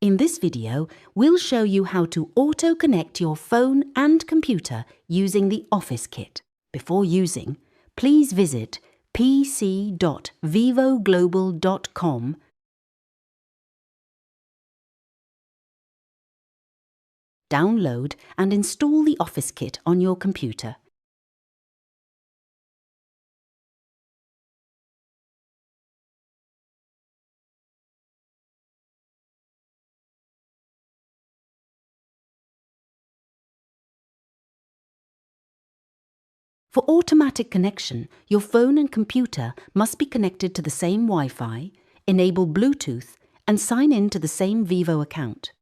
In this video, we'll show you how to auto-connect your phone and computer using the Office Kit. Before using, please visit pc.vivoglobal.com, download and install the Office Kit on your computer. For automatic connection, your phone and computer must be connected to the same Wi-Fi, enable Bluetooth, and sign in to the same Vivo account.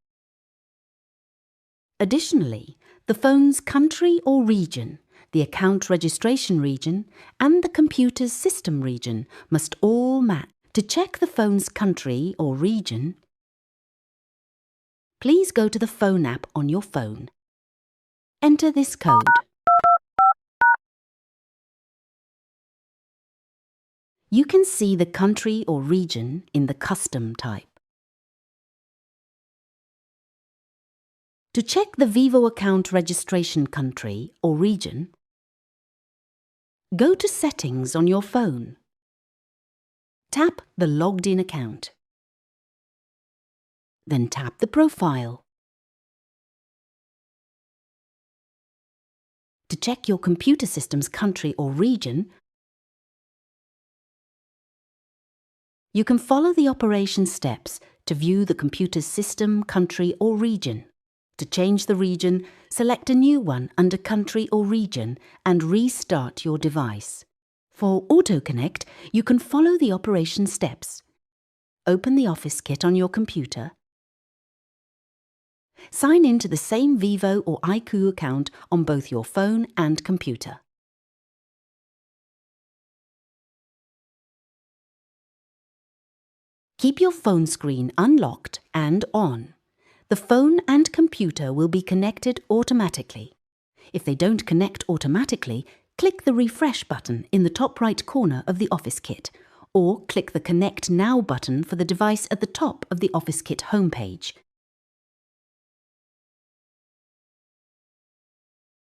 Additionally, the phone's country or region, the account registration region, and the computer's system region must all match. To check the phone's country or region, please go to the phone app on your phone. Enter this code. You can see the country or region in the custom type. To check the Vivo account registration country or region, go to Settings on your phone. Tap the Logged In account. Then tap the Profile. To check your computer system's country or region, you can follow the operation steps to view the computer's system, country or region. To change the region, select a new one under Country or Region and restart your device. For AutoConnect, you can follow the operation steps. Open the Office Kit on your computer. Sign in to the same Vivo or iQOO account on both your phone and computer. Keep your phone screen unlocked and on. The phone and computer will be connected automatically. If they don't connect automatically, click the Refresh button in the top right corner of the Office Kit, or click the Connect Now button for the device at the top of the Office Kit homepage.